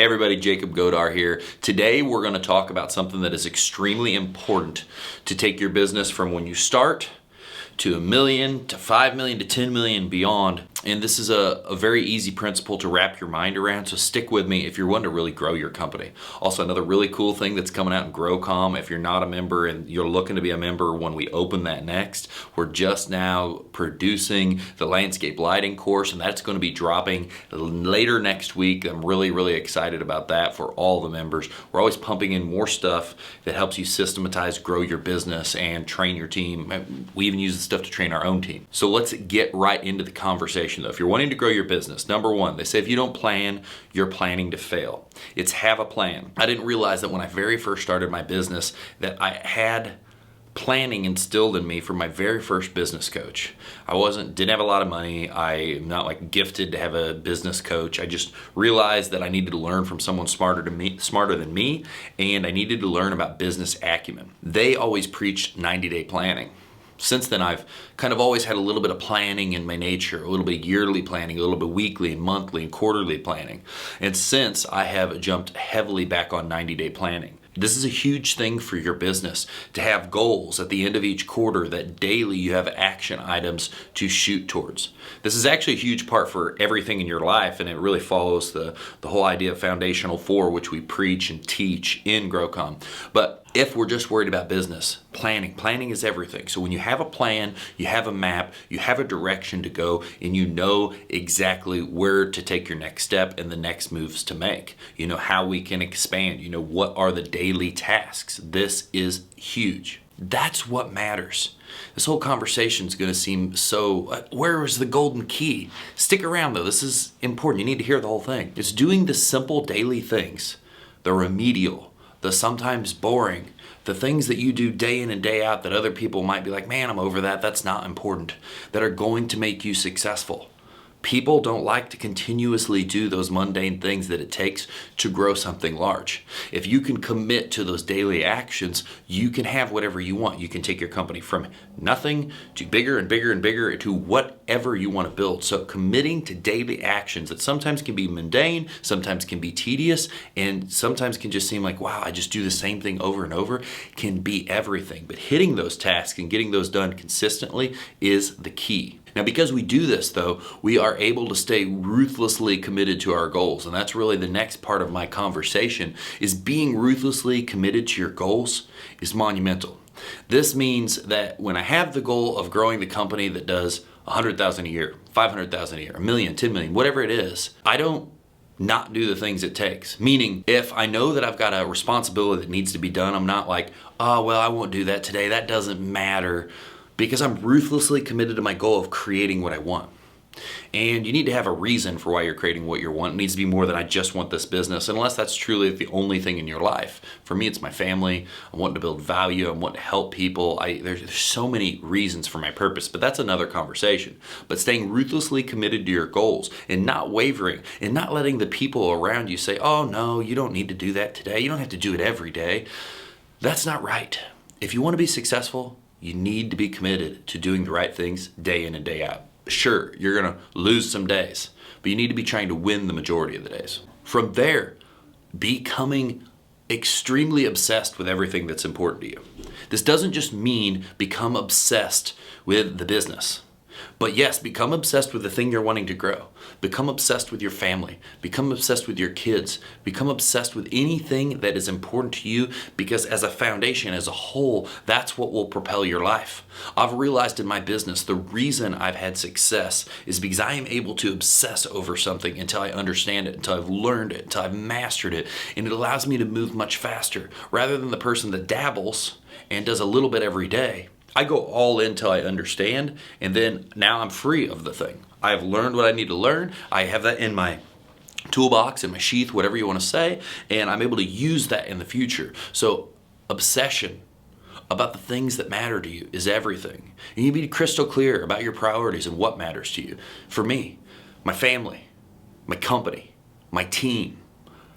Hey everybody, Jacob Godar here. Today we're going to talk about something that is extremely important to take your business from when you start to $1 million, to $5 million, to $10 million and beyond. And this is a very easy principle to wrap your mind around, so stick with me if you're wanting to really grow your company. Also, another really cool thing that's coming out in GROW Comm, if you're not a member and you're looking to be a member when we open that next, we're just now producing the landscape lighting course, and that's going to be dropping later next week. I'm really excited about that for all the members. We're always pumping in more stuff that helps you systematize, grow your business, and train your team. We even use the stuff to train our own team. So let's get right into the conversation. Though, if you're wanting to grow your business, number one, they say if you don't plan, you're planning to fail. It's have a plan. I didn't realize that when I very first started my business that I had planning instilled in me from my very first business coach. Didn't have a lot of money. I'm not like gifted to have a business coach. I just realized that I needed to learn from someone smarter than me, and I needed to learn about business acumen. They always preached 90-day planning. Since then, I've kind of always had a little bit of planning in my nature, a little bit of yearly planning, a little bit weekly and monthly and quarterly planning. And since I have jumped heavily back on 90-day planning. This is a huge thing for your business, to have goals at the end of each quarter that daily you have action items to shoot towards. This is actually a huge part for everything in your life, and it really follows the whole idea of foundational 4, which we preach and teach in GROW Comm. But if we're just worried about business, planning is everything. So when you have a plan, you have a map, you have a direction to go, and you know exactly where to take your next step and the next moves to make. You know how we can expand. You know what are the daily tasks. This is huge. That's what matters. This whole conversation is going to seem so, where is the golden key? Stick around though, this is important. You need to hear the whole thing. It's doing the simple daily things, the remedial, the sometimes boring, the things that you do day in and day out that other people might be like, man, I'm over that, that's not important, that are going to make you successful. People don't like to continuously do those mundane things that it takes to grow something large. If you can commit to those daily actions, you can have whatever you want. You can take your company from nothing to bigger and bigger and bigger to whatever you want to build. So committing to daily actions that sometimes can be mundane, sometimes can be tedious, and sometimes can just seem like, wow, I just do the same thing over and over, can be everything. But hitting those tasks and getting those done consistently is the key. Now, because we do this, though, we are able to stay ruthlessly committed to our goals. And that's really the next part of my conversation, is being ruthlessly committed to your goals is monumental. This means that when I have the goal of growing the company that does 100,000 a year, 500,000 a year, $1 million, 10 million, whatever it is, I don't not do the things it takes. Meaning, if I know that I've got a responsibility that needs to be done, I'm not like, oh, well, I won't do that today. That doesn't matter. Because I'm ruthlessly committed to my goal of creating what I want. And you need to have a reason for why you're creating what you want. It needs to be more than I just want this business, unless that's truly the only thing in your life. For me, it's my family. I want to build value. I want to help people. There's so many reasons for my purpose, but that's another conversation. But staying ruthlessly committed to your goals and not wavering and not letting the people around you say, oh no, you don't need to do that today. You don't have to do it every day. That's not right. If you want to be successful, you need to be committed to doing the right things day in and day out. Sure, you're going to lose some days, but you need to be trying to win the majority of the days. From there, becoming extremely obsessed with everything that's important to you. This doesn't just mean become obsessed with the business. But yes, become obsessed with the thing you're wanting to grow. Become obsessed with your family. Become obsessed with your kids. Become obsessed with anything that is important to you, because as a foundation, as a whole, that's what will propel your life. I've realized in my business, the reason I've had success is because I am able to obsess over something until I understand it, until I've learned it, until I've mastered it, and it allows me to move much faster, rather than the person that dabbles and does a little bit every day. I go all in till I understand, and then now I'm free of the thing. I have learned what I need to learn. I have that in my toolbox, in my sheath, whatever you want to say, and I'm able to use that in the future. So obsession about the things that matter to you is everything. You need to be crystal clear about your priorities and what matters to you. For me, my family, my company, my team,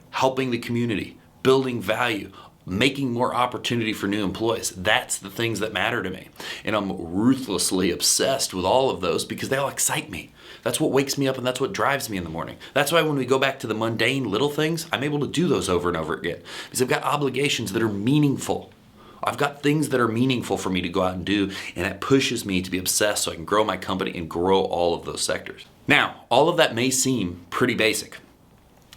helping the community, building value, making more opportunity for new employees. That's the things that matter to me. And I'm ruthlessly obsessed with all of those because they all excite me. That's what wakes me up and that's what drives me in the morning. That's why when we go back to the mundane little things, I'm able to do those over and over again because I've got obligations that are meaningful. I've got things that are meaningful for me to go out and do, and that pushes me to be obsessed so I can grow my company and grow all of those sectors. Now, all of that may seem pretty basic.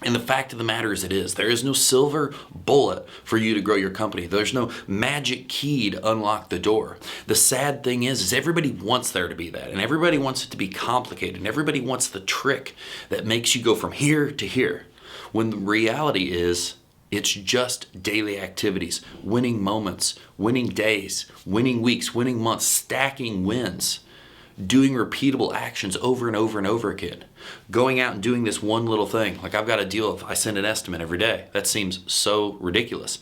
And the fact of the matter is it is. There is no silver bullet for you to grow your company. There's no magic key to unlock the door. The sad thing is everybody wants there to be that. And everybody wants it to be complicated. And everybody wants the trick that makes you go from here to here. When the reality is it's just daily activities, winning moments, winning days, winning weeks, winning months, stacking wins. Doing repeatable actions over and over and over again. Going out and doing this one little thing. Like I've got a deal of I send an estimate every day. That seems so ridiculous.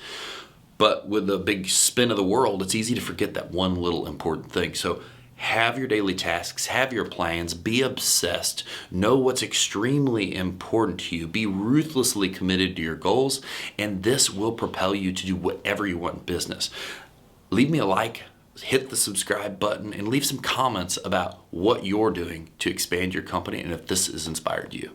But with the big spin of the world, it's easy to forget that one little important thing. So have your daily tasks, have your plans, be obsessed, know what's extremely important to you, be ruthlessly committed to your goals, and this will propel you to do whatever you want in business. Leave me a like. Hit the subscribe button and leave some comments about what you're doing to expand your company and if this has inspired you.